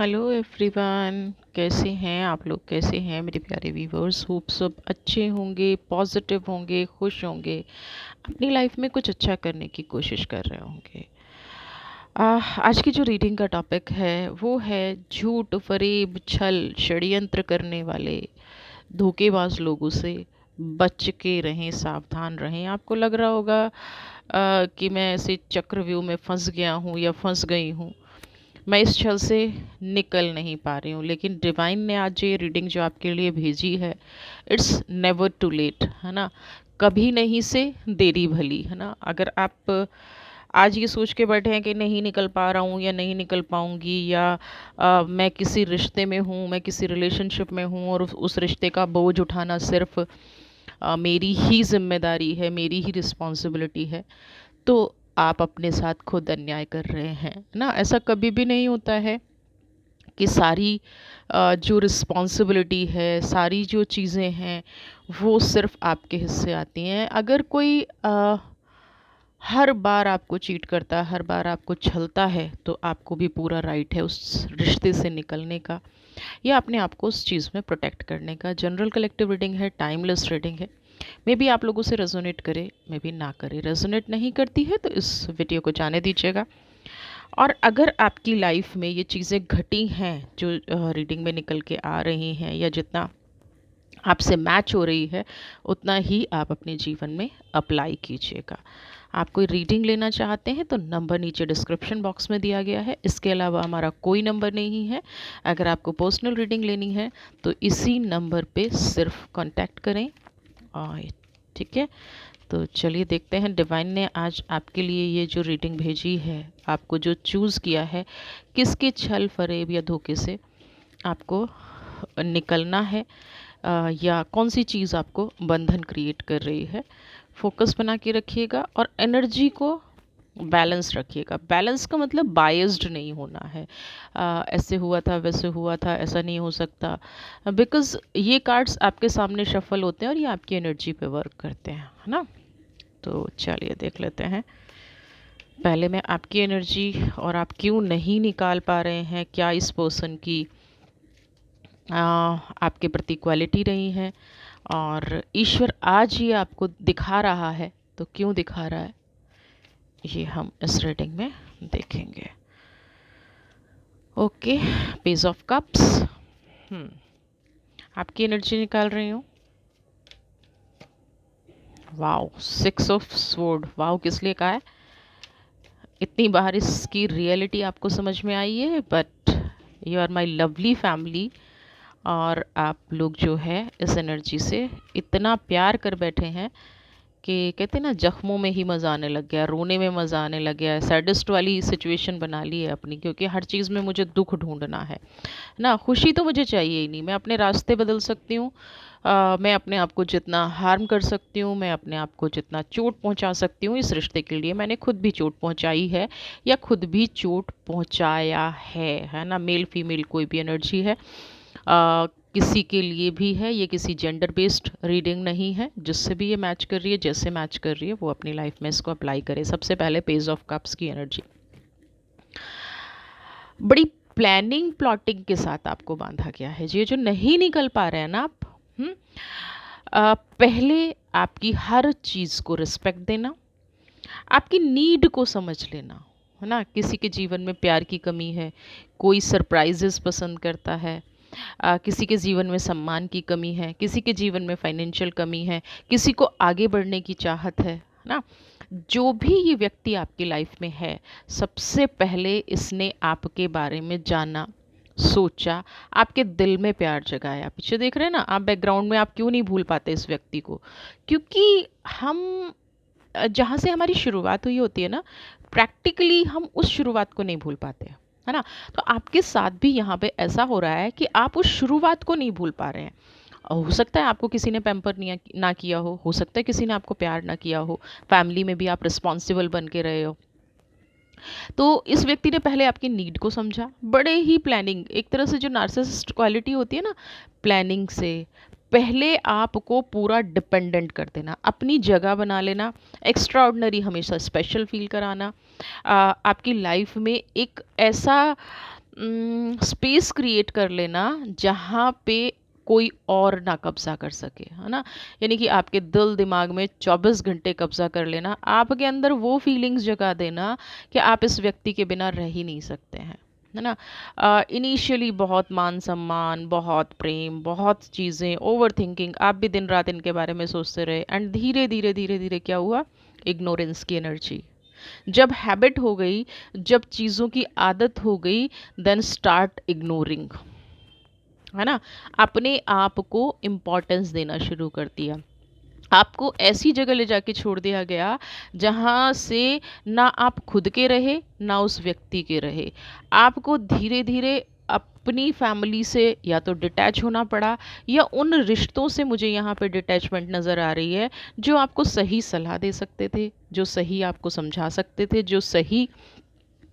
Hello everyone, कैसे हैं आप लोग? कैसे हैं मेरे प्यारे व्यूवर्स? होप सब अच्छे होंगे, पॉजिटिव होंगे, खुश होंगे, अपनी लाइफ में कुछ अच्छा करने की कोशिश कर रहे होंगे। आज की जो रीडिंग का टॉपिक है वो है झूठ, फरेब, छल, षड्यंत्र करने वाले धोखेबाज लोगों से बच के रहें, सावधान रहें। आपको लग रहा होगा कि मैं ऐसे चक्रव्यूह में फंस गया हूँ या फंस गई हूँ, मैं इस छल से निकल नहीं पा रही हूँ, लेकिन डिवाइन ने आज ये रीडिंग जो आपके लिए भेजी है, इट्स नेवर टू लेट, है ना। कभी नहीं से देरी भली, है ना। अगर आप आज ये सोच के बैठे हैं कि नहीं निकल पा रहा हूँ या नहीं निकल पाऊँगी, या मैं किसी रिश्ते में हूँ, मैं किसी रिलेशनशिप में हूँ और उस रिश्ते का बोझ उठाना सिर्फ मेरी ही जिम्मेदारी है, मेरी ही रिस्पॉन्सिबिलिटी है, तो आप अपने साथ खुद अन्याय कर रहे हैं ना। ऐसा कभी भी नहीं होता है कि सारी जो रिस्पॉन्सिबिलिटी है, सारी जो चीज़ें हैं, वो सिर्फ आपके हिस्से आती हैं। अगर कोई हर बार आपको चीट करता है, हर बार आपको छलता है, तो आपको भी पूरा राइट है उस रिश्ते से निकलने का, या अपने आप को उस चीज़ में प्रोटेक्ट करने का। जनरल कलेक्टिव रीडिंग है, टाइमलेस रीडिंग है। मे बी आप लोगों से रेजोनेट करे, मे बी ना करे। रेजोनेट नहीं करती है तो इस वीडियो को जाने दीजिएगा। और अगर आपकी लाइफ में ये चीज़ें घटी हैं जो रीडिंग में निकल के आ रही हैं, या जितना आपसे मैच हो रही है, उतना ही आप अपने जीवन में अप्लाई कीजिएगा। आप कोई रीडिंग लेना चाहते हैं तो नंबर नीचे डिस्क्रिप्शन बॉक्स में दिया गया है। इसके अलावा हमारा कोई नंबर नहीं है। अगर आपको पर्सनल रीडिंग लेनी है तो इसी नंबर पे सिर्फ कांटेक्ट करें। और ठीक है, तो चलिए देखते हैं डिवाइन ने आज आपके लिए ये जो रीडिंग भेजी है, आपको जो चूज़ किया है, किसके छल, फरेब या धोखे से आपको निकलना है, या कौन सी चीज़ आपको बंधन क्रिएट कर रही है। फोकस बना के रखिएगा और एनर्जी को बैलेंस रखिएगा। बैलेंस का मतलब बायस्ड नहीं होना है, ऐसे हुआ था, वैसे हुआ था, ऐसा नहीं हो सकता, बिकॉज़ ये कार्ड्स आपके सामने शफल होते हैं और ये आपकी एनर्जी पे वर्क करते हैं, है ना। तो चलिए देख लेते हैं। पहले मैं आपकी एनर्जी और आप क्यों नहीं निकाल पा रहे हैं, क्या इस पर्सन की आपके प्रति क्वालिटी रही है, और ईश्वर आज ये आपको दिखा रहा है तो क्यों दिखा रहा है, ये हम इस रीडिंग में देखेंगे। Okay, page of cups. आपकी एनर्जी निकाल रही हूँ। Wow, six of sword. Wow किस लिए कहा है? इतनी बार इसकी रियलिटी आपको समझ में आई है, but you are my lovely family, और आप लोग जो है इस एनर्जी से इतना प्यार कर बैठे हैं कि कहते हैं ना, जख्मों में ही मज़ा आने लग गया, रोने में मज़ा आने लग गया है। सैडिस्ट वाली सिचुएशन बना ली है अपनी, क्योंकि हर चीज़ में मुझे दुख ढूंढना है ना। खुशी तो मुझे चाहिए ही नहीं। मैं अपने रास्ते बदल सकती हूँ, मैं अपने आप को जितना हार्म कर सकती हूँ, मैं अपने आप को जितना चोट पहुँचा सकती हूँ, इस रिश्ते के लिए मैंने खुद भी चोट पहुँचाई है या खुद भी चोट पहुँचाया है ना। मेल फीमेल कोई भी एनर्जी है, किसी के लिए भी है। ये किसी जेंडर बेस्ड रीडिंग नहीं है। जिससे भी ये मैच कर रही है, जैसे मैच कर रही है, वो अपनी लाइफ में इसको अप्लाई करे। सबसे पहले पेज ऑफ कप्स की एनर्जी बड़ी प्लानिंग प्लॉटिंग के साथ आपको बांधा गया है। ये जो नहीं निकल पा रहे हैं ना आप, पहले आपकी हर चीज़ को रिस्पेक्ट देना, आपकी नीड को समझ लेना, है ना। किसी के जीवन में प्यार की कमी है, कोई सरप्राइजेस पसंद करता है, किसी के जीवन में सम्मान की कमी है, किसी के जीवन में फाइनेंशियल कमी है, किसी को आगे बढ़ने की चाहत है ना। जो भी ये व्यक्ति आपकी लाइफ में है, सबसे पहले इसने आपके बारे में जाना, सोचा, आपके दिल में प्यार जगाया। पीछे देख रहे हैं ना आप, बैकग्राउंड में, आप क्यों नहीं भूल पाते इस व्यक्ति को? क्योंकि हम जहाँ से हमारी शुरुआत हुई होती है ना, प्रैक्टिकली हम उस शुरुआत को नहीं भूल पाते, है ना। तो आपके साथ भी यहाँ पे ऐसा हो रहा है कि आप उस शुरुआत को नहीं भूल पा रहे हैं। हो सकता है आपको किसी ने पैम्पर नहीं ना किया हो सकता है किसी ने आपको प्यार ना किया हो, फैमिली में भी आप रिस्पॉन्सिबल बन के रहे हो। तो इस व्यक्ति ने पहले आपकी नीड को समझा, बड़े ही प्लानिंग, एक तरह से जो नार्सिसिस्ट क्वालिटी होती है ना, प्लानिंग से पहले आपको पूरा डिपेंडेंट कर देना, अपनी जगह बना लेना, एक्स्ट्रा ऑर्डिनरी हमेशा स्पेशल फील कराना, आपकी लाइफ में एक ऐसा स्पेस क्रिएट कर लेना जहाँ पे कोई और ना कब्जा कर सके, है ना। यानी कि आपके दिल दिमाग में 24 घंटे कब्जा कर लेना, आपके अंदर वो फीलिंग्स जगा देना कि आप इस व्यक्ति के बिना रह ही नहीं सकते हैं, है ना। इनिशियली बहुत मान सम्मान, बहुत प्रेम, बहुत चीज़ें, ओवर थिंकिंग, आप भी दिन रात इनके बारे में सोचते रहे, एंड धीरे धीरे धीरे धीरे क्या हुआ, इग्नोरेंस की एनर्जी। जब हैबिट हो गई, जब चीज़ों की आदत हो गई, देन स्टार्ट इग्नोरिंग, है ना। अपने आप को इम्पोर्टेंस देना शुरू कर दिया, आपको ऐसी जगह ले जाके छोड़ दिया गया जहाँ से ना आप खुद के रहे ना उस व्यक्ति के रहे। आपको धीरे धीरे अपनी फैमिली से या तो डिटैच होना पड़ा, या उन रिश्तों से मुझे यहाँ पे डिटैचमेंट नज़र आ रही है जो आपको सही सलाह दे सकते थे, जो सही आपको समझा सकते थे, जो सही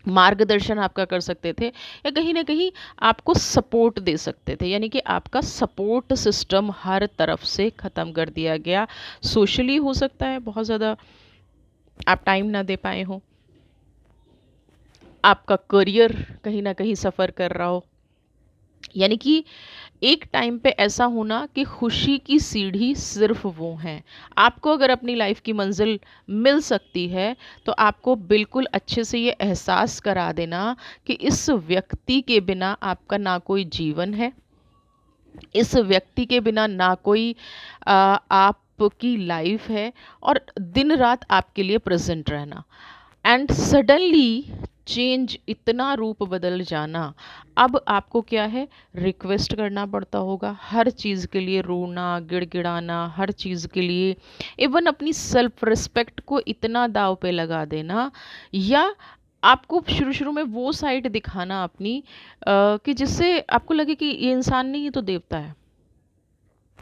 मार्गदर्शन आपका कर सकते थे, या कहीं ना कहीं आपको सपोर्ट दे सकते थे। यानी कि आपका सपोर्ट सिस्टम हर तरफ से ख़त्म कर दिया गया। सोशली हो सकता है बहुत ज़्यादा आप टाइम ना दे पाए हो, आपका करियर कहीं ना कहीं सफ़र कर रहा हो, यानी कि एक टाइम पे ऐसा होना कि खुशी की सीढ़ी सिर्फ वो हैं। आपको अगर अपनी लाइफ की मंजिल मिल सकती है तो आपको बिल्कुल अच्छे से ये एहसास करा देना कि इस व्यक्ति के बिना आपका ना कोई जीवन है, इस व्यक्ति के बिना ना कोई आपकी लाइफ है, और दिन रात आपके लिए प्रेजेंट रहना। एंड सडनली चेंज, इतना रूप बदल जाना। अब आपको क्या है, रिक्वेस्ट करना पड़ता होगा हर चीज़ के लिए, रोना गिड़गिड़ाना हर चीज़ के लिए, इवन अपनी सेल्फ रिस्पेक्ट को इतना दाव पे लगा देना, या आपको शुरू शुरू में वो साइड दिखाना अपनी कि जिससे आपको लगे कि ये इंसान नहीं, ये तो देवता है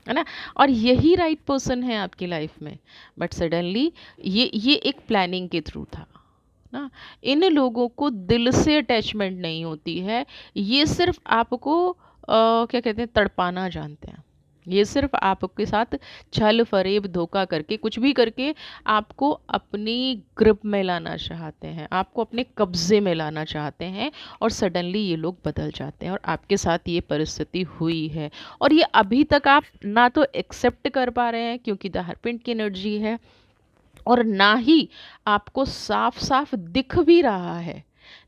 ना, और यही राइट पर्सन है आपकी लाइफ में। बट सडनली ये एक प्लानिंग के थ्रू था ना। इन लोगों को दिल से अटैचमेंट नहीं होती है, ये सिर्फ आपको क्या कहते हैं, तड़पाना जानते हैं। ये सिर्फ आपके साथ छल फरेब धोखा करके, कुछ भी करके आपको अपनी ग्रिप में लाना चाहते हैं, आपको अपने कब्जे में लाना चाहते हैं, और सडनली ये लोग बदल जाते हैं, और आपके साथ ये परिस्थिति हुई है। और ये अभी तक आप ना तो एक्सेप्ट कर पा रहे हैं क्योंकि द हरपिंट की एनर्जी है, और ना ही आपको साफ साफ दिख भी रहा है,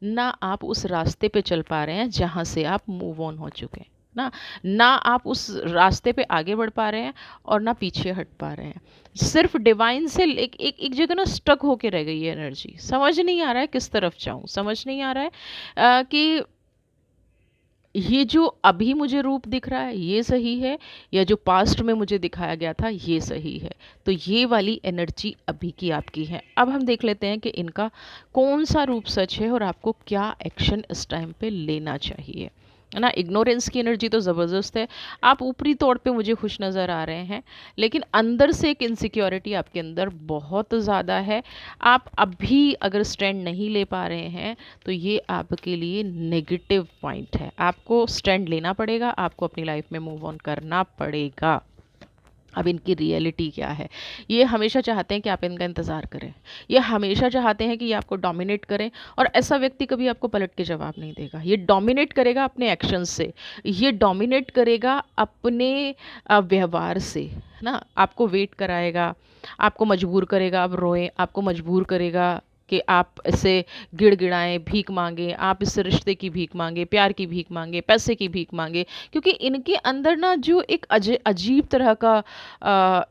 ना आप उस रास्ते पे चल पा रहे हैं जहाँ से आप मूव ऑन हो चुके हैं ना, ना आप उस रास्ते पे आगे बढ़ पा रहे हैं और ना पीछे हट पा रहे हैं। सिर्फ डिवाइन से एक जगह ना स्टक होके रह गई है एनर्जी, समझ नहीं आ रहा है किस तरफ जाऊं, समझ नहीं आ रहा है कि ये जो अभी मुझे रूप दिख रहा है ये सही है, या जो पास्ट में मुझे दिखाया गया था ये सही है। तो ये वाली एनर्जी अभी की आपकी है। अब हम देख लेते हैं कि इनका कौन सा रूप सच है और आपको क्या एक्शन इस टाइम पे लेना चाहिए, है ना। इग्नोरेंस की एनर्जी तो ज़बरदस्त है। आप ऊपरी तौर पे मुझे खुश नज़र आ रहे हैं, लेकिन अंदर से एक इनसिक्योरिटी आपके अंदर बहुत ज़्यादा है। आप अभी अगर स्टैंड नहीं ले पा रहे हैं तो ये आपके लिए नेगेटिव पॉइंट है। आपको स्टैंड लेना पड़ेगा, आपको अपनी लाइफ में मूव ऑन करना पड़ेगा। अब इनकी रियलिटी क्या है, ये हमेशा चाहते हैं कि आप इनका इंतज़ार करें, ये हमेशा चाहते हैं कि ये आपको डोमिनेट करें, और ऐसा व्यक्ति कभी आपको पलट के जवाब नहीं देगा। ये डोमिनेट करेगा अपने एक्शंस से, ये डोमिनेट करेगा अपने व्यवहार से, है ना। आपको वेट कराएगा, आपको मजबूर करेगा आप रोएं, आपको मजबूर करेगा कि आप ऐसे गिड़गिड़ाएं, भीख मांगे, आप इस रिश्ते की भीख मांगे, प्यार की भीख मांगे, पैसे की भीख मांगे, क्योंकि इनके अंदर ना जो एक अजीब तरह का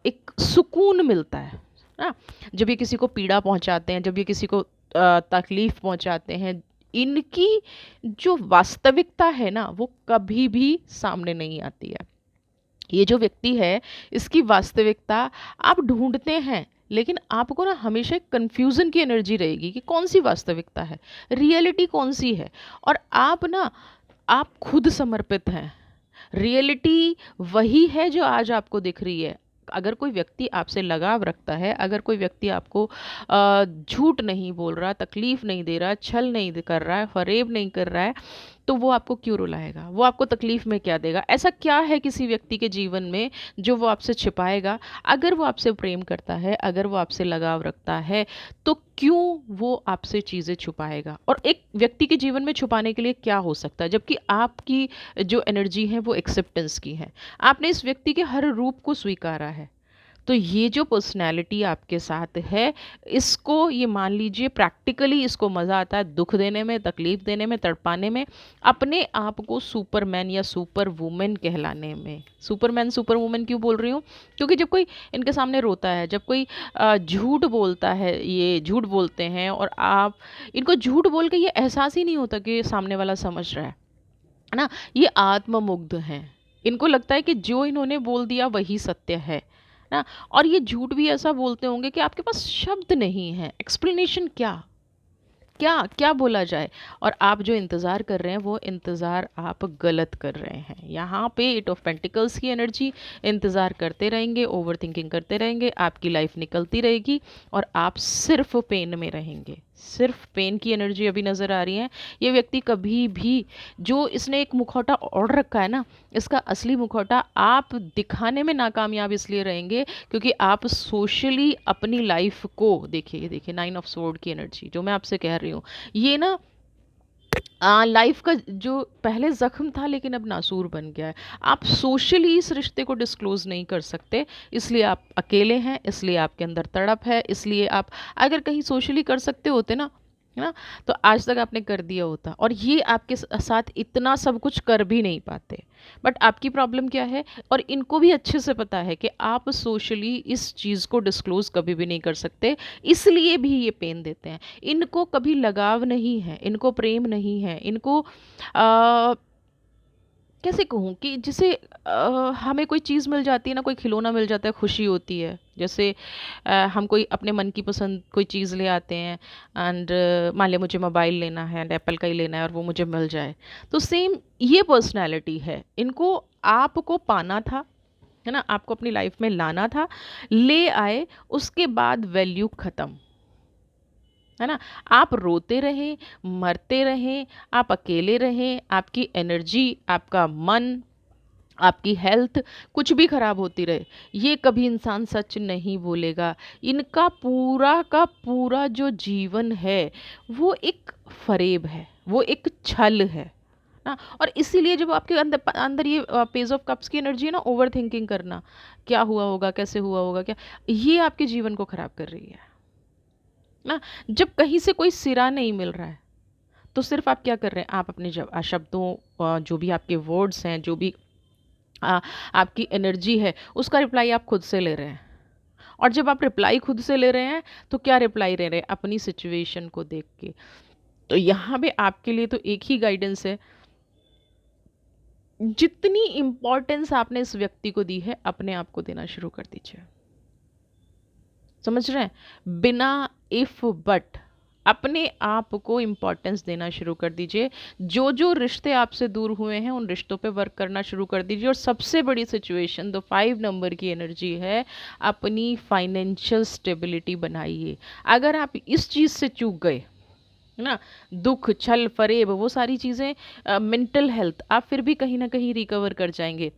एक सुकून मिलता है ना, जब ये किसी को पीड़ा पहुंचाते हैं, जब ये किसी को तकलीफ पहुंचाते हैं, इनकी जो वास्तविकता है ना वो कभी भी सामने नहीं आती है। ये जो व्यक्ति है इसकी वास्तविकता आप ढूंढते हैं, लेकिन आपको ना हमेशा एक कन्फ्यूज़न की एनर्जी रहेगी कि कौन सी वास्तविकता है, रियलिटी कौन सी है। और आप ना, आप खुद समर्पित हैं, रियलिटी वही है जो आज आपको दिख रही है। अगर कोई व्यक्ति आपसे लगाव रखता है, अगर कोई व्यक्ति आपको झूठ नहीं बोल रहा, तकलीफ़ नहीं दे रहा, छल नहीं कर रहा है, फरेब नहीं कर रहा है, तो वो आपको क्यों रुलाएगा, वो आपको तकलीफ़ में क्या देगा? ऐसा क्या है किसी व्यक्ति के जीवन में जो वो आपसे छिपाएगा? अगर वो आपसे प्रेम करता है, अगर वो आपसे लगाव रखता है, तो क्यों वो आपसे चीज़ें छुपाएगा? और एक व्यक्ति के जीवन में छुपाने के लिए क्या हो सकता है? जबकि आपकी जो एनर्जी है वो एक्सेप्टेंस की है। आपने इस व्यक्ति के हर रूप को स्वीकारा है। तो ये जो पर्सनैलिटी आपके साथ है, इसको ये मान लीजिए प्रैक्टिकली इसको मज़ा आता है दुख देने में, तकलीफ़ देने में, तड़पाने में, अपने आप को सुपरमैन या सुपर वुमन कहलाने में। सुपरमैन, सुपर वुमन क्यों बोल रही हूँ? क्योंकि जब कोई इनके सामने रोता है, जब कोई झूठ बोलता है, ये झूठ बोलते हैं और आप इनको झूठ बोल के ये एहसास ही नहीं होता कि सामने वाला समझ रहा है ना? ये आत्ममुग्ध हैं। इनको लगता है कि जो इन्होंने बोल दिया वही सत्य है ना? और ये झूठ भी ऐसा बोलते होंगे कि आपके पास शब्द नहीं है, एक्सप्लेनेशन क्या? क्या क्या बोला जाए? और आप जो इंतज़ार कर रहे हैं वो इंतज़ार आप गलत कर रहे हैं। यहाँ पे एट ऑफ पेंटिकल्स की एनर्जी, इंतज़ार करते रहेंगे, ओवर थिंकिंग करते रहेंगे, आपकी लाइफ निकलती रहेगी और आप सिर्फ पेन में रहेंगे। सिर्फ पेन की एनर्जी अभी नज़र आ रही है। ये व्यक्ति कभी भी, जो इसने एक मुखौटा ओढ़ रखा है ना, इसका असली मुखौटा आप दिखाने में नाकामयाब इसलिए रहेंगे क्योंकि आप सोशली अपनी लाइफ को देखिए, ये देखिए नाइन ऑफ स्वॉर्ड की एनर्जी जो मैं आपसे कह रही हूँ, ये ना लाइफ का जो पहले जख्म था लेकिन अब नासूर बन गया है। आप सोशली इस रिश्ते को डिस्क्लोज नहीं कर सकते, इसलिए आप अकेले हैं, इसलिए आपके अंदर तड़प है, इसलिए आप अगर कहीं सोशली कर सकते होते ना, है ना, तो आज तक आपने कर दिया होता। और ये आपके साथ इतना सब कुछ कर भी नहीं पाते। बट आपकी प्रॉब्लम क्या है, और इनको भी अच्छे से पता है कि आप सोशली इस चीज़ को डिस्क्लोज कभी भी नहीं कर सकते, इसलिए भी ये पेन देते हैं। इनको कभी लगाव नहीं है, इनको प्रेम नहीं है, इनको कैसे कहूँ कि जैसे हमें कोई चीज़ मिल जाती है ना, कोई खिलौना मिल जाता है, खुशी होती है। जैसे हम कोई अपने मन की पसंद कोई चीज़ ले आते हैं एंड मान लिया मुझे मोबाइल लेना है एंड एप्पल का ही लेना है और वो मुझे मिल जाए, तो सेम ये पर्सनैलिटी है। इनको आपको पाना था, है ना, आपको अपनी लाइफ में लाना था, ले आए, उसके बाद वैल्यू ख़त्म, है ना। आप रोते रहें, मरते रहें, आप अकेले रहें, आपकी एनर्जी, आपका मन, आपकी हेल्थ कुछ भी खराब होती रहे, ये कभी इंसान सच नहीं बोलेगा। इनका पूरा का पूरा जो जीवन है वो एक फरेब है, वो एक छल है ना। और इसीलिए जब आपके अंदर अंदर ये पेज ऑफ कप्स की एनर्जी है ना, ओवर थिंकिंग करना, क्या हुआ होगा, कैसे हुआ होगा, क्या, ये आपके जीवन को खराब कर रही है ना। जब कहीं से कोई सिरा नहीं मिल रहा है तो सिर्फ आप क्या कर रहे हैं, आप अपने शब्दों, जो भी आपके वर्ड्स हैं, जो भी आपकी एनर्जी है, उसका रिप्लाई आप खुद से ले रहे हैं। और जब आप रिप्लाई खुद से ले रहे हैं तो क्या रिप्लाई ले रहे हैं, अपनी सिचुएशन को देख के। तो यहाँ पे आपके लिए तो एक ही गाइडेंस है, जितनी इम्पोर्टेंस आपने इस व्यक्ति को दी है, अपने आप को देना शुरू कर दीजिए। समझ रहे हैं, बिना इफ बट अपने आप को इम्पोर्टेंस देना शुरू कर दीजिए। जो जो रिश्ते आपसे दूर हुए हैं उन रिश्तों पे वर्क करना शुरू कर दीजिए। और सबसे बड़ी सिचुएशन तो 5 नंबर की एनर्जी है, अपनी फाइनेंशियल स्टेबिलिटी बनाइए। अगर आप इस चीज़ से चूक गए, है ना, दुख, छल, फरेब, वो सारी चीज़ें, मेंटल हेल्थ, आप फिर भी कहीं ना कहीं रिकवर कर जाएंगे।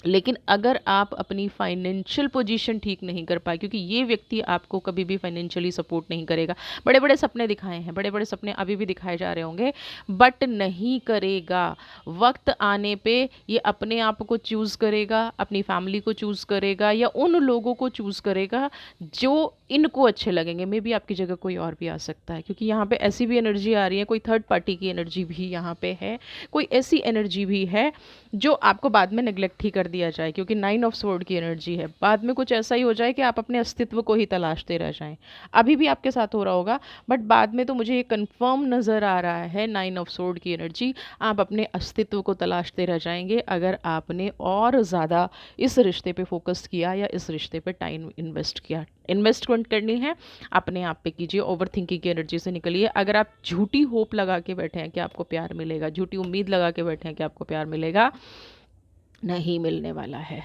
लेकिन अगर आप अपनी फाइनेंशियल पोजीशन ठीक नहीं कर पाए, क्योंकि ये व्यक्ति आपको कभी भी फाइनेंशियली सपोर्ट नहीं करेगा। बड़े बड़े सपने दिखाए हैं, बड़े बड़े सपने अभी भी दिखाए जा रहे होंगे, बट नहीं करेगा। वक्त आने पे ये अपने आप को चूज़ करेगा, अपनी फैमिली को चूज़ करेगा, या उन लोगों को चूज़ करेगा जो इनको अच्छे लगेंगे। मे बी आपकी जगह कोई और भी आ सकता है, क्योंकि यहाँ पे ऐसी भी एनर्जी आ रही है, कोई थर्ड पार्टी की एनर्जी भी यहाँ पे है, कोई ऐसी एनर्जी भी है जो आपको बाद में नेग्लेक्ट ही कर दिया जाए, क्योंकि 9 ऑफ स्वॉर्ड की एनर्जी है। बाद में कुछ ऐसा ही हो जाए कि आप अपने अस्तित्व को ही तलाशते रह जाएं। अभी भी आपके साथ हो रहा होगा, बट बाद में तो मुझे ये कंफर्म नज़र आ रहा है, 9 ऑफ स्वॉर्ड की एनर्जी, आप अपने अस्तित्व को तलाशते रह जाएंगे अगर आपने और ज़्यादा इस रिश्ते पे फोकस किया या इस रिश्ते पे टाइम इन्वेस्ट किया। इन्वेस्टमेंट करनी है, अपने आप पे कीजिए, ओवर थिंकिंग की एनर्जी से निकलिए। अगर आप झूठी होप लगा के बैठे हैं कि आपको प्यार मिलेगा, झूठी उम्मीद लगा के बैठे हैं कि आपको प्यार मिलेगा, नहीं मिलने वाला है।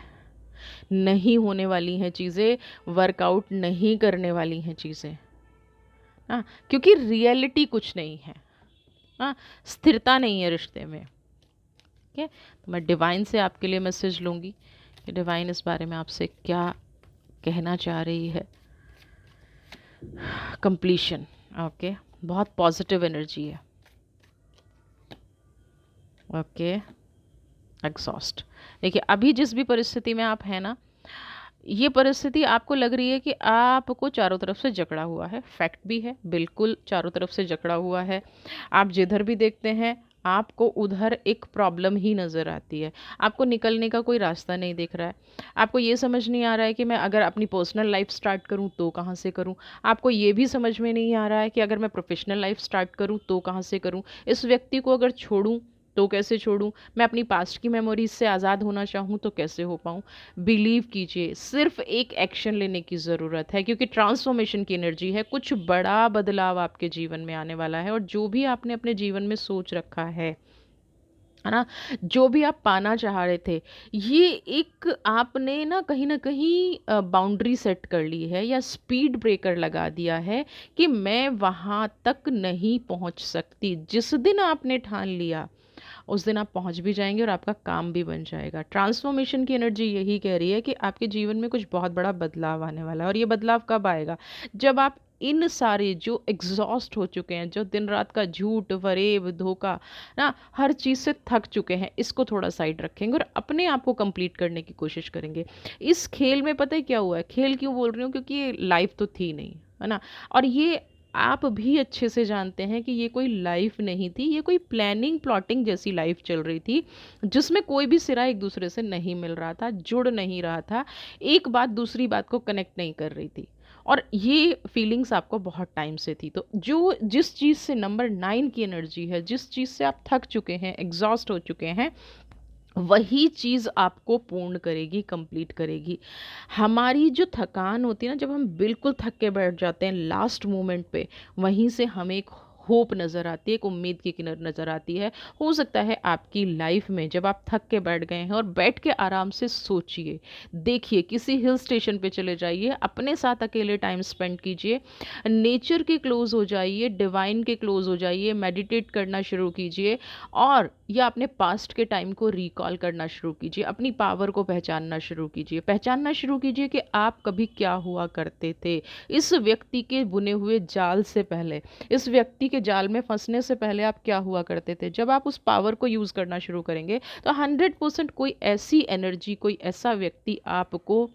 नहीं होने वाली हैं चीज़ें, वर्कआउट नहीं करने वाली हैं चीज़ें। हाँ, क्योंकि रियलिटी कुछ नहीं है। हाँ, स्थिरता नहीं है रिश्ते में। ठीक है, तो मैं डिवाइन से आपके लिए मैसेज लूँगी कि डिवाइन इस बारे में आपसे क्या कहना चाह रही है। कंप्लीशन। ओके, बहुत पॉजिटिव एनर्जी है। Okay, exhaust. देखिए, अभी जिस भी परिस्थिति में आप हैं ना, ये परिस्थिति आपको लग रही है कि आपको चारों तरफ से जकड़ा हुआ है। फैक्ट भी है, बिल्कुल चारों तरफ से जकड़ा हुआ है। आप जिधर भी देखते हैं आपको उधर एक प्रॉब्लम ही नज़र आती है। आपको निकलने का कोई रास्ता नहीं दिख रहा है। आपको ये समझ नहीं आ रहा है कि मैं अगर अपनी पर्सनल लाइफ स्टार्ट करूं तो कहाँ से करूं। आपको ये भी समझ में नहीं आ रहा है कि अगर मैं प्रोफेशनल लाइफ स्टार्ट करूं तो कहाँ से करूं। इस व्यक्ति को अगर छोड़ूं तो कैसे छोड़ूं। मैं अपनी पास्ट की मेमोरीज से आज़ाद होना चाहूँ तो कैसे हो पाऊँ। बिलीव कीजिए, सिर्फ एक एक्शन लेने की ज़रूरत है, क्योंकि ट्रांसफॉर्मेशन की एनर्जी है। कुछ बड़ा बदलाव आपके जीवन में आने वाला है, और जो भी आपने अपने जीवन में सोच रखा है ना, जो भी आप पाना चाह रहे थे, ये एक आपने ना कहीं बाउंड्री सेट कर ली है या स्पीड ब्रेकर लगा दिया है कि मैं वहाँ तक नहीं पहुँच सकती। जिस दिन आपने ठान लिया उस दिन आप पहुंच भी जाएंगे और आपका काम भी बन जाएगा। ट्रांसफॉर्मेशन की एनर्जी यही कह रही है कि आपके जीवन में कुछ बहुत बड़ा बदलाव आने वाला है। और ये बदलाव कब आएगा? जब आप इन सारे जो एग्जॉस्ट हो चुके हैं, जो दिन रात का झूठ फरेब धोखा ना, हर चीज़ से थक चुके हैं, इसको थोड़ा साइड रखेंगे और अपने आप को कंप्लीट करने की कोशिश करेंगे। इस खेल में पता है क्या हुआ है? खेल क्यों बोल रही हूँ? क्योंकि ये लाइफ तो थी नहीं, है ना। और ये आप भी अच्छे से जानते हैं कि ये कोई लाइफ नहीं थी, ये कोई प्लानिंग प्लॉटिंग जैसी लाइफ चल रही थी, जिसमें कोई भी सिरा एक दूसरे से नहीं मिल रहा था, जुड़ नहीं रहा था, एक बात दूसरी बात को कनेक्ट नहीं कर रही थी। और ये फीलिंग्स आपको बहुत टाइम से थी। तो जो जिस चीज़ से नंबर 9 की एनर्जी है, जिस चीज़ से आप थक चुके हैं, एग्जॉस्ट हो चुके हैं, वही चीज़ आपको पूर्ण करेगी, कंप्लीट करेगी। हमारी जो थकान होती है ना, जब हम बिल्कुल थक के बैठ जाते हैं लास्ट मोमेंट पे, वहीं से हमें एक होप नज़र आती है, एक उम्मीद की किरण नज़र आती है। हो सकता है आपकी लाइफ में जब आप थक के बैठ गए हैं, और बैठ के आराम से सोचिए, देखिए, किसी हिल स्टेशन पे चले जाइए, अपने साथ अकेले टाइम स्पेंड कीजिए, नेचर के क्लोज हो जाइए, डिवाइन के क्लोज हो जाइए, मेडिटेट करना शुरू कीजिए, और या अपने पास्ट के टाइम को रिकॉल करना शुरू कीजिए, अपनी पावर को पहचानना शुरू कीजिए। पहचानना शुरू कीजिए कि आप कभी क्या हुआ करते थे इस व्यक्ति के बुने हुए जाल से पहले, इस व्यक्ति के जाल में फंसने से पहले आप क्या हुआ करते थे। जब आप उस पावर को यूज़ करना शुरू करेंगे तो 100% कोई ऐसी एनर्जी, कोई ऐसा व्यक्ति आपको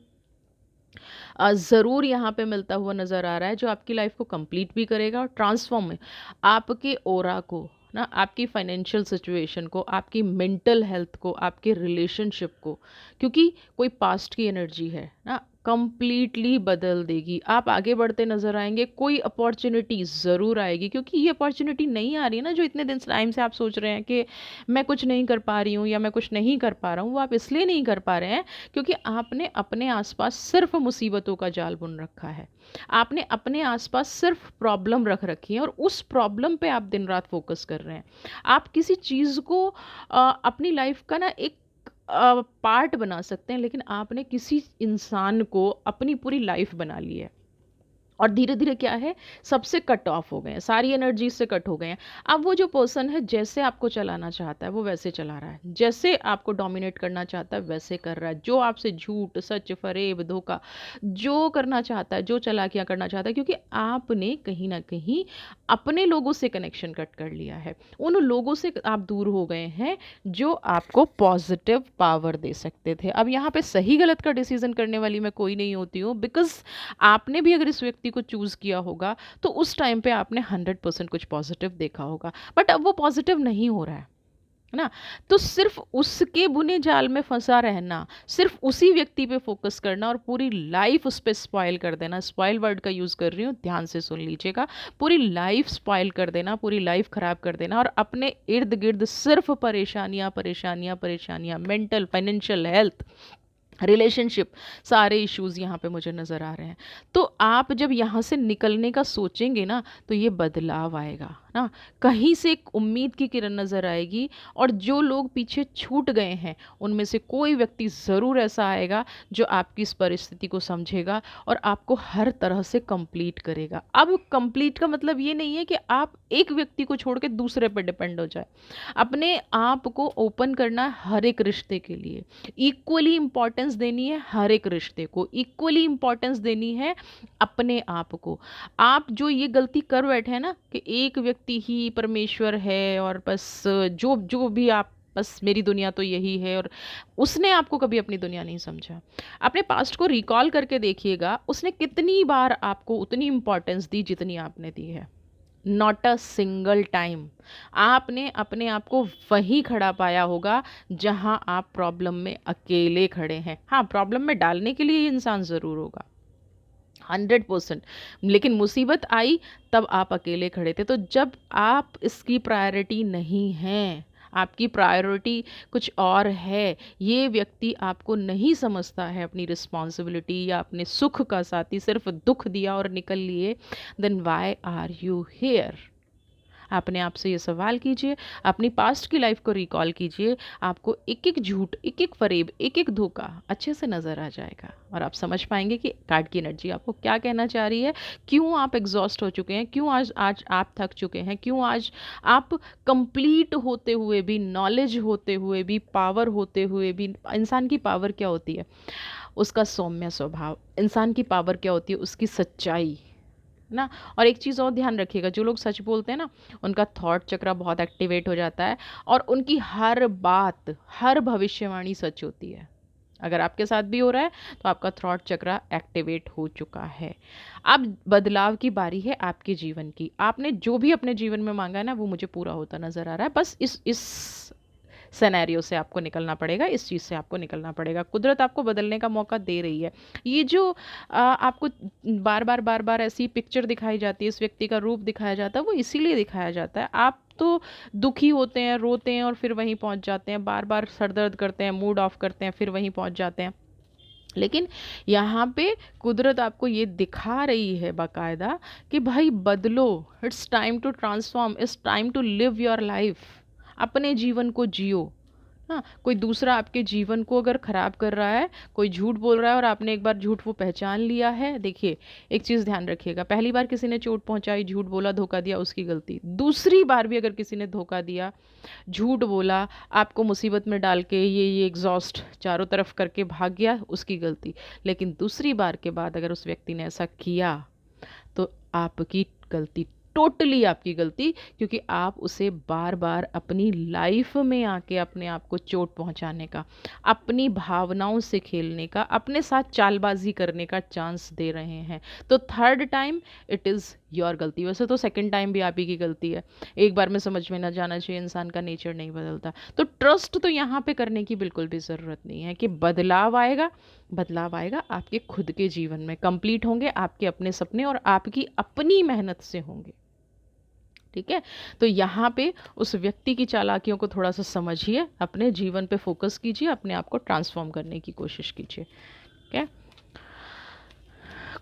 ज़रूर यहाँ पे मिलता हुआ नज़र आ रहा है, जो आपकी लाइफ को कंप्लीट भी करेगा और ट्रांसफॉर्म आपके ओरा को ना, आपकी फाइनेंशियल सिचुएशन को, आपकी मेंटल हेल्थ को, आपके रिलेशनशिप को, क्योंकि कोई पास्ट की एनर्जी है ना, कंप्लीटली बदल देगी। आप आगे बढ़ते नजर आएंगे, कोई अपॉर्चुनिटी ज़रूर आएगी, क्योंकि ये अपॉर्चुनिटी नहीं आ रही है ना, जो इतने दिन टाइम से आप सोच रहे हैं कि मैं कुछ नहीं कर पा रही हूँ या मैं कुछ नहीं कर पा रहा हूँ। वो आप इसलिए नहीं कर पा रहे हैं क्योंकि आपने अपने आसपास सिर्फ मुसीबतों का जाल बुन रखा है। आपने अपने आसपास सिर्फ प्रॉब्लम रख रखी है, और उस प्रॉब्लम पे आप दिन रात फोकस कर रहे हैं। आप किसी चीज़ को अपनी लाइफ का ना एक पार्ट बना सकते हैं, लेकिन आपने किसी इंसान को अपनी पूरी लाइफ बना ली है। और धीरे धीरे क्या है, सबसे कट ऑफ हो गए हैं, सारी एनर्जी से कट हो गए हैं। अब वो जो पर्सन है, जैसे आपको चलाना चाहता है वो वैसे चला रहा है, जैसे आपको डोमिनेट करना चाहता है वैसे कर रहा है, जो आपसे झूठ सच फरेब धोखा जो करना चाहता है, जो चालाकियाँ करना चाहता है, क्योंकि आपने कहीं ना कहीं अपने लोगों से कनेक्शन कट कर लिया है। उन लोगों से आप दूर हो गए हैं जो आपको पॉजिटिव पावर दे सकते थे। अब यहाँ पे सही गलत का डिसीजन करने वाली मैं कोई नहीं होती हूँ, बिकॉज आपने भी अगर इस व्यक्ति को चूज़ किया होगा तो उस टाइम पे आपने 100% कुछ पॉजिटिव देखा होगा, बट अब वो पॉजिटिव नहीं हो रहा है ना। तो सिर्फ उसके बुने जाल में फंसा रहना, सिर्फ उसी व्यक्ति पे फोकस करना और पूरी लाइफ उस पर स्पॉइल कर देना, स्पॉइल वर्ड का यूज़ कर रही हूँ, ध्यान से सुन लीजिएगा, पूरी लाइफ स्पॉइल कर देना, पूरी लाइफ खराब कर देना, और अपने इर्द गिर्द सिर्फ परेशानियाँ परेशानियाँ परेशानियाँ, मेंटल फाइनेंशियल हेल्थ रिलेशनशिप, सारे इश्यूज यहाँ पे मुझे नज़र आ रहे हैं। तो आप जब यहाँ से निकलने का सोचेंगे ना, तो ये बदलाव आएगा ना, कहीं से एक उम्मीद की किरण नज़र आएगी। और जो लोग पीछे छूट गए हैं, उनमें से कोई व्यक्ति ज़रूर ऐसा आएगा जो आपकी इस परिस्थिति को समझेगा और आपको हर तरह से कंप्लीट करेगा। अब कंप्लीट का मतलब ये नहीं है कि आप एक व्यक्ति को छोड़ के दूसरे पर डिपेंड हो जाए। अपने आप को ओपन करना है हर एक रिश्ते के लिए, इक्वली इम्पॉर्टेंस देनी है हर एक रिश्ते को, इक्वली इम्पॉर्टेंस देनी है अपने आप को। आप जो ये गलती कर बैठे हैं ना कि एक व्यक्ति ही परमेश्वर है और बस जो जो भी आप, बस मेरी दुनिया तो यही है, और उसने आपको कभी अपनी दुनिया नहीं समझा। अपने पास्ट को रिकॉल करके देखिएगा, उसने कितनी बार आपको उतनी इम्पोर्टेंस दी जितनी आपने दी है। Not a single time. आपने अपने आप को वहीं खड़ा पाया होगा जहां आप प्रॉब्लम में अकेले खड़े हैं। हाँ, प्रॉब्लम में डालने के लिए ये इंसान ज़रूर होगा, 100%। लेकिन मुसीबत आई तब आप अकेले खड़े थे। तो जब आप इसकी प्रायोरिटी नहीं हैं, आपकी प्रायोरिटी कुछ और है, ये व्यक्ति आपको नहीं समझता है अपनी रिस्पॉन्सिबिलिटी या अपने सुख का साथी, सिर्फ दुख दिया और निकल लिए, then why are you here? अपने आप से ये सवाल कीजिए, अपनी पास्ट की लाइफ को रिकॉल कीजिए। आपको एक एक झूठ, एक एक फरेब, एक एक धोखा अच्छे से नज़र आ जाएगा और आप समझ पाएंगे कि कार्ड की एनर्जी आपको क्या कहना चाह रही है, क्यों आप एग्जॉस्ट हो चुके हैं, क्यों आज आज आप थक चुके हैं, क्यों आज आप कंप्लीट होते हुए भी, नॉलेज होते हुए भी, पावर होते हुए भी। इंसान की पावर क्या होती है? उसका सौम्य स्वभाव। इंसान की पावर क्या होती है? उसकी सच्चाई ना। और एक चीज़ और ध्यान रखिएगा, जो लोग सच बोलते हैं ना, उनका थॉट चक्र बहुत एक्टिवेट हो जाता है और उनकी हर बात, हर भविष्यवाणी सच होती है। अगर आपके साथ भी हो रहा है तो आपका थॉट चक्र एक्टिवेट हो चुका है। अब बदलाव की बारी है आपके जीवन की। आपने जो भी अपने जीवन में मांगा है ना, वो मुझे पूरा होता नज़र आ रहा है। बस इस सिनेरियो से आपको निकलना पड़ेगा, इस चीज़ से आपको निकलना पड़ेगा। कुदरत आपको बदलने का मौका दे रही है। ये जो आपको बार बार ऐसी पिक्चर दिखाई जाती है, इस व्यक्ति का रूप दिखाया जाता है, वो इसीलिए दिखाया जाता है। आप तो दुखी होते हैं, रोते हैं और फिर वहीं पहुंच जाते हैं, बार बार सर दर्द करते हैं, मूड ऑफ करते हैं, फिर वहीं पहुंच जाते हैं। लेकिन यहाँ पे कुदरत आपको ये दिखा रही है बाकायदा कि भाई बदलो, it's time to transform, it's time to live your life. अपने जीवन को जियो। हाँ, कोई दूसरा आपके जीवन को अगर ख़राब कर रहा है, कोई झूठ बोल रहा है और आपने एक बार झूठ वो पहचान लिया है, देखिए एक चीज़ ध्यान रखिएगा, पहली बार किसी ने चोट पहुंचाई, झूठ बोला, धोखा दिया, उसकी गलती। दूसरी बार भी अगर किसी ने धोखा दिया, झूठ बोला, आपको मुसीबत में डाल के ये एग्जॉस्ट चारों तरफ करके भाग गया, उसकी गलती। लेकिन दूसरी बार के बाद अगर उस व्यक्ति ने ऐसा किया तो आपकी गलती, टोटली आपकी गलती, क्योंकि आप उसे बार बार अपनी लाइफ में आके अपने आप को चोट पहुंचाने का, अपनी भावनाओं से खेलने का, अपने साथ चालबाजी करने का चांस दे रहे हैं। तो third time it is your गलती। वैसे तो सेकंड टाइम भी आप ही की गलती है, एक बार में समझ में ना जाना चाहिए, इंसान का नेचर नहीं बदलता। तो ट्रस्ट तो यहाँ पे करने की बिल्कुल भी ज़रूरत नहीं है कि बदलाव आएगा। बदलाव आएगा आपके खुद के जीवन में, कंप्लीट होंगे आपके अपने सपने और आपकी अपनी मेहनत से होंगे। ठीक है, तो यहाँ पे उस व्यक्ति की चालाकियों को थोड़ा सा समझिए, अपने जीवन पे फोकस कीजिए, अपने आप को ट्रांसफॉर्म करने की कोशिश कीजिए। ठीक है,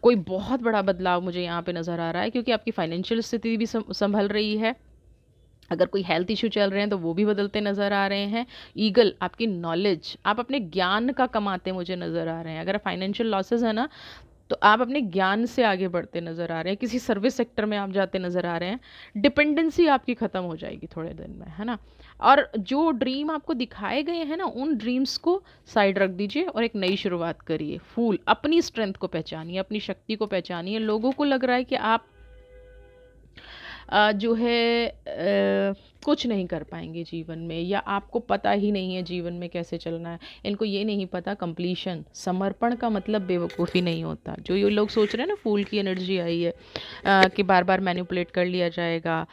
कोई बहुत बड़ा बदलाव मुझे यहाँ पे नज़र आ रहा है, क्योंकि आपकी फाइनेंशियल स्थिति भी संभल रही है। अगर कोई हेल्थ इशू चल रहे हैं तो वो भी बदलते नज़र आ रहे हैं। ईगल, आपकी नॉलेज, आप अपने ज्ञान का कमाते मुझे नज़र आ रहे हैं। अगर फाइनेंशियल लॉसेस है ना, तो आप अपने ज्ञान से आगे बढ़ते नज़र आ रहे हैं, किसी सर्विस सेक्टर में आप जाते नज़र आ रहे हैं। डिपेंडेंसी आपकी ख़त्म हो जाएगी थोड़े दिन में, है ना। और जो ड्रीम आपको दिखाए गए हैं ना, उन ड्रीम्स को साइड रख दीजिए और एक नई शुरुआत करिए। फूल, अपनी स्ट्रेंथ को पहचानिए, अपनी शक्ति को पहचानिए। लोगों को लग रहा है कि आप जो है कुछ नहीं कर पाएंगे जीवन में, या आपको पता ही नहीं है जीवन में कैसे चलना है। इनको ये नहीं पता कंप्लीशन, समर्पण का मतलब बेवकूफ़ी नहीं होता। जो ये लोग सोच रहे हैं ना, फूल की एनर्जी आई है कि बार बार मैनिपुलेट कर लिया जाएगा,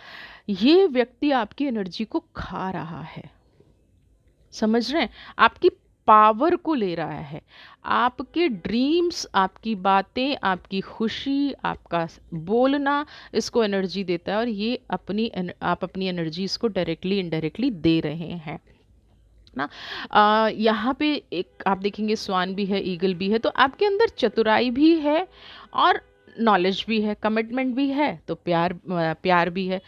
ये व्यक्ति आपकी एनर्जी को खा रहा है। समझ रहे हैं? आपकी पावर को ले रहा है। आपके ड्रीम्स, आपकी बातें, आपकी खुशी, आपका बोलना इसको एनर्जी देता है, और ये आप अपनी एनर्जी इसको डायरेक्टली इनडायरेक्टली दे रहे हैं। ना। यहाँ पे एक आप देखेंगे स्वान भी है, ईगल भी है, तो आपके अंदर चतुराई भी है और नॉलेज भी है, कमिटमेंट भी है, तो प्यार भी है।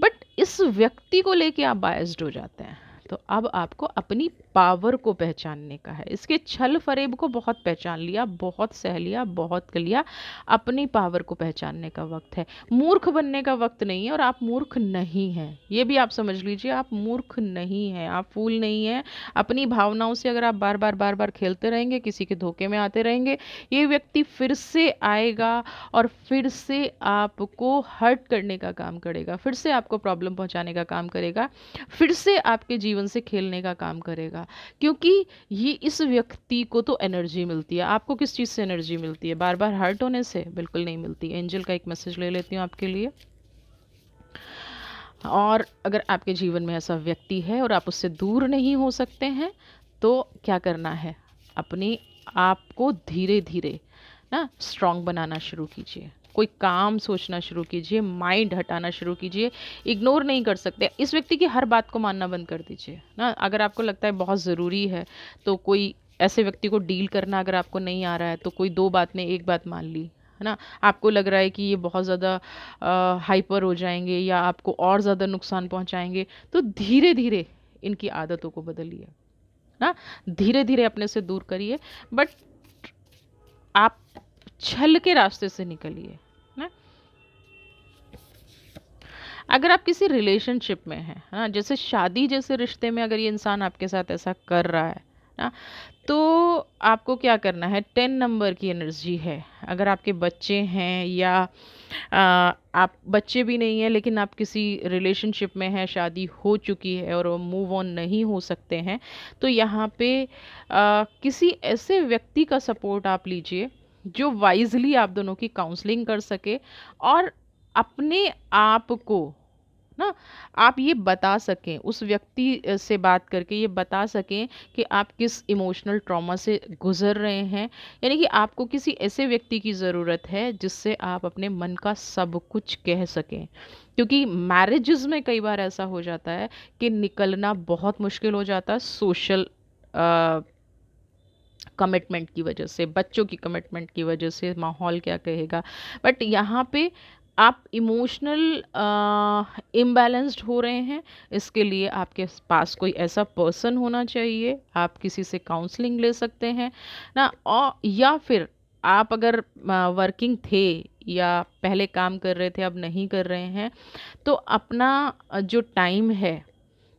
बट इस व्यक्ति को लेके आप बायस्ड हो जाते हैं। तो अब आपको अपनी पावर को पहचानने का है। इसके छल फरेब को बहुत पहचान लिया, बहुत सह लिया, बहुत कर लिया। अपनी पावर को पहचानने का वक्त है। मूर्ख बनने का वक्त नहीं है, और आप मूर्ख नहीं हैं, ये भी आप समझ लीजिए। आप मूर्ख नहीं हैं, आप फूल नहीं हैं। अपनी भावनाओं से अगर आप बार बार खेलते रहेंगे, किसी के धोखे में आते रहेंगे, ये व्यक्ति फिर से आएगा और फिर से आपको हर्ट करने का काम करेगा, फिर से आपको प्रॉब्लम पहुंचाने का काम करेगा, फिर से आपके जीवन से खेलने का काम करेगा। क्योंकि ये इस व्यक्ति को तो एनर्जी मिलती है। आपको किस चीज़ से एनर्जी मिलती है? बार बार हर्ट होने से? बिल्कुल नहीं मिलती। एंजल का एक मैसेज ले लेती हूँ आपके लिए। और अगर आपके जीवन में ऐसा व्यक्ति है और आप उससे दूर नहीं हो सकते हैं, तो क्या करना है? अपने आप को धीरे धीरे ना स्ट्रांग बनाना शुरू कीजिए। कोई काम सोचना शुरू कीजिए, माइंड हटाना शुरू कीजिए। इग्नोर नहीं कर सकते, इस व्यक्ति की हर बात को मानना बंद कर दीजिए ना। अगर आपको लगता है बहुत ज़रूरी है, तो कोई ऐसे व्यक्ति को डील करना अगर आपको नहीं आ रहा है, तो कोई दो बात में एक बात मान ली, है ना। आपको लग रहा है कि ये बहुत ज़्यादा हाइपर हो जाएंगे या आपको और ज़्यादा नुकसान पहुंचाएंगे, तो धीरे धीरे इनकी आदतों को बदलिए ना। धीरे धीरे अपने से दूर करिए, बट आप छल के रास्ते से निकलिए ना। अगर आप किसी रिलेशनशिप में हैं, हाँ, जैसे शादी जैसे रिश्ते में अगर ये इंसान आपके साथ ऐसा कर रहा है ना, तो आपको क्या करना है? 10 नंबर की एनर्जी है। अगर आपके बच्चे हैं या आप बच्चे भी नहीं हैं, लेकिन आप किसी रिलेशनशिप में हैं, शादी हो चुकी है और मूव ऑन नहीं हो सकते हैं, तो यहाँ पे किसी ऐसे व्यक्ति का सपोर्ट आप लीजिए जो वाइजली आप दोनों की काउंसलिंग कर सके, और अपने आप को ना आप ये बता सकें, उस व्यक्ति से बात करके ये बता सकें कि आप किस इमोशनल ट्रॉमा से गुजर रहे हैं। यानी कि आपको किसी ऐसे व्यक्ति की ज़रूरत है जिससे आप अपने मन का सब कुछ कह सकें। क्योंकि मैरिजेस में कई बार ऐसा हो जाता है कि निकलना बहुत मुश्किल हो जाता है, सोशल कमिटमेंट की वजह से, बच्चों की कमिटमेंट की वजह से, माहौल क्या कहेगा। बट यहाँ पे आप इमोशनल इम्बैलेंस्ड हो रहे हैं, इसके लिए आपके पास कोई ऐसा पर्सन होना चाहिए। आप किसी से काउंसलिंग ले सकते हैं ना, और या फिर आप अगर वर्किंग थे या पहले काम कर रहे थे अब नहीं कर रहे हैं, तो अपना जो टाइम है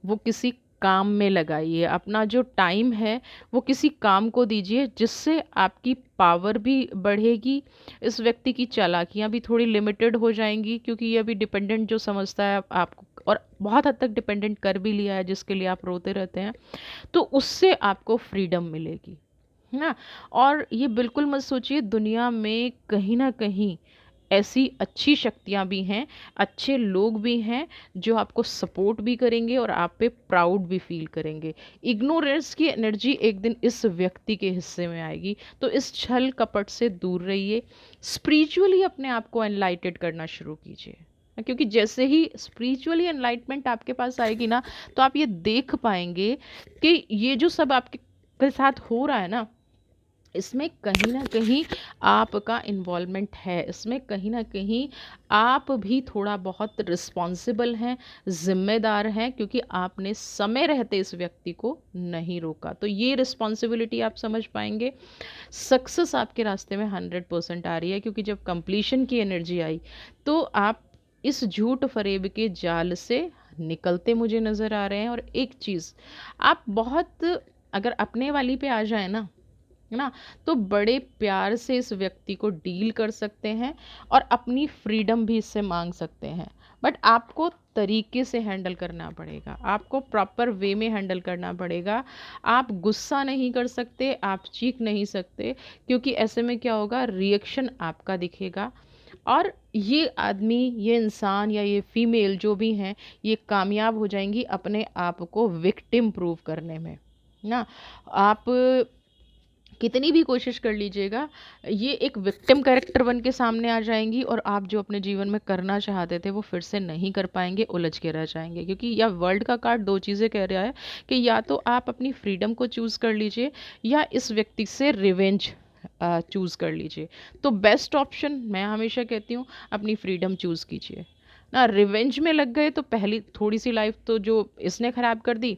वो किसी काम में लगाइए। अपना जो टाइम है वो किसी काम को दीजिए जिससे आपकी पावर भी बढ़ेगी। इस व्यक्ति की चालाकियाँ भी थोड़ी लिमिटेड हो जाएंगी, क्योंकि ये अभी डिपेंडेंट जो समझता है आपको, और बहुत हद तक डिपेंडेंट कर भी लिया है, जिसके लिए आप रोते रहते हैं, तो उससे आपको फ्रीडम मिलेगी, है ना। और ये बिल्कुल मत सोचिए, दुनिया में कहीं ना कहीं ऐसी अच्छी शक्तियाँ भी हैं, अच्छे लोग भी हैं जो आपको सपोर्ट भी करेंगे और आप पे प्राउड भी फील करेंगे। इग्नोरेंस की एनर्जी एक दिन इस व्यक्ति के हिस्से में आएगी, तो इस छल कपट से दूर रहिए। स्पिरिचुअली अपने आप को एनलाइटेड करना शुरू कीजिए, क्योंकि जैसे ही स्पिरिचुअली एनलाइटमेंट आपके पास आएगी ना, तो आप ये देख पाएंगे कि ये जो सब आपके के साथ हो रहा है ना, इसमें कहीं ना कहीं आपका इन्वॉल्वमेंट है, इसमें कहीं ना कहीं आप भी थोड़ा बहुत रिस्पॉन्सिबल हैं, जिम्मेदार हैं, क्योंकि आपने समय रहते इस व्यक्ति को नहीं रोका। तो ये रिस्पॉन्सिबिलिटी आप समझ पाएंगे। सक्सेस आपके रास्ते में 100% आ रही है, क्योंकि जब कंप्लीशन की एनर्जी आई, तो आप इस झूठ फरेब के जाल से निकलते मुझे नज़र आ रहे हैं। और एक चीज़, आप बहुत अगर अपने वाली पे आ जाए ना, है ना, तो बड़े प्यार से इस व्यक्ति को डील कर सकते हैं और अपनी फ्रीडम भी इससे मांग सकते हैं। बट आपको तरीके से हैंडल करना पड़ेगा, आपको प्रॉपर वे में हैंडल करना पड़ेगा। आप गुस्सा नहीं कर सकते, आप चीख नहीं सकते, क्योंकि ऐसे में क्या होगा, रिएक्शन आपका दिखेगा। और ये आदमी, ये इंसान या ये फीमेल जो भी हैं, ये कामयाब हो जाएंगी अपने आप को विक्टिम प्रूव करने में ना। आप कितनी भी कोशिश कर लीजिएगा, ये एक विक्टिम कैरेक्टर बन के सामने आ जाएंगी और आप जो अपने जीवन में करना चाहते थे वो फिर से नहीं कर पाएंगे, उलझ के रह जाएंगे। क्योंकि या वर्ल्ड का कार्ड दो चीज़ें कह रहा है कि या तो आप अपनी फ्रीडम को चूज़ कर लीजिए या इस व्यक्ति से रिवेंज चूज़ कर लीजिए। तो बेस्ट ऑप्शन मैं हमेशा कहती हूँ, अपनी फ्रीडम चूज़ कीजिए ना। रिवेंज में लग गए तो पहली थोड़ी सी लाइफ तो जो इसने ख़राब कर दी,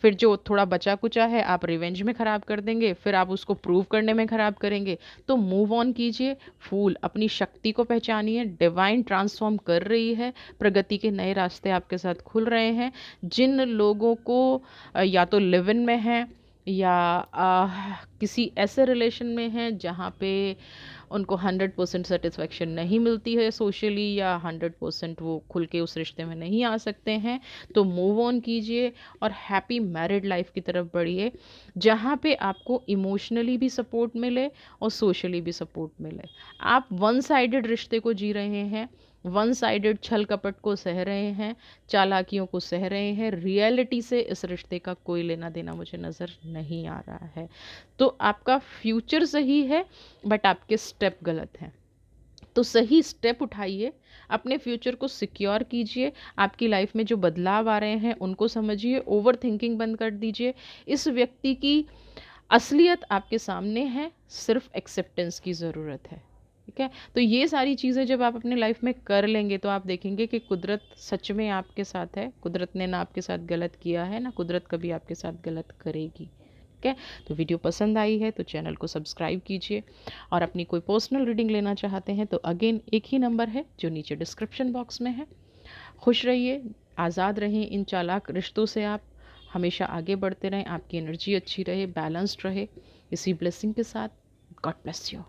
फिर जो थोड़ा बचा कुचा है आप रिवेंज में ख़राब कर देंगे, फिर आप उसको प्रूव करने में ख़राब करेंगे। तो मूव ऑन कीजिए, फूल अपनी शक्ति को पहचानिए, डिवाइन ट्रांसफॉर्म कर रही है, प्रगति के नए रास्ते आपके साथ खुल रहे हैं। जिन लोगों को या तो लिव इन में है या किसी ऐसे रिलेशन में हैं जहाँ पे उनको 100% सेटिस्फेक्शन नहीं मिलती है सोशली, या 100% वो खुल के उस रिश्ते में नहीं आ सकते हैं, तो मूव ऑन कीजिए और हैप्पी मैरिड लाइफ की तरफ बढ़िए, जहाँ पे आपको इमोशनली भी सपोर्ट मिले और सोशली भी सपोर्ट मिले। आप वन साइडेड रिश्ते को जी रहे हैं, वन साइडेड छल कपट को सह रहे हैं, चालाकियों को सह रहे हैं, रियलिटी से इस रिश्ते का कोई लेना देना मुझे नज़र नहीं आ रहा है। तो आपका फ्यूचर सही है बट आपके स्टेप गलत हैं। तो सही स्टेप उठाइए, अपने फ्यूचर को सिक्योर कीजिए, आपकी लाइफ में जो बदलाव आ रहे हैं उनको समझिए, ओवर थिंकिंग बंद कर दीजिए। इस व्यक्ति की असलियत आपके सामने है, सिर्फ एक्सेप्टेंस की ज़रूरत है। ठीक है, तो ये सारी चीज़ें जब आप अपने लाइफ में कर लेंगे तो आप देखेंगे कि कुदरत सच में आपके साथ है। कुदरत ने ना आपके साथ गलत किया है, ना कुदरत कभी आपके साथ गलत करेगी। ठीक है, तो वीडियो पसंद आई है तो चैनल को सब्सक्राइब कीजिए, और अपनी कोई पर्सनल रीडिंग लेना चाहते हैं तो अगेन एक ही नंबर है जो नीचे डिस्क्रिप्शन बॉक्स में है। खुश रहिए, आज़ाद रहें इन चालाक रिश्तों से, आप हमेशा आगे बढ़ते रहें, आपकी एनर्जी अच्छी रहे, बैलेंस्ड रहे। इसी ब्लेसिंग के साथ, गॉड ब्लेस यू।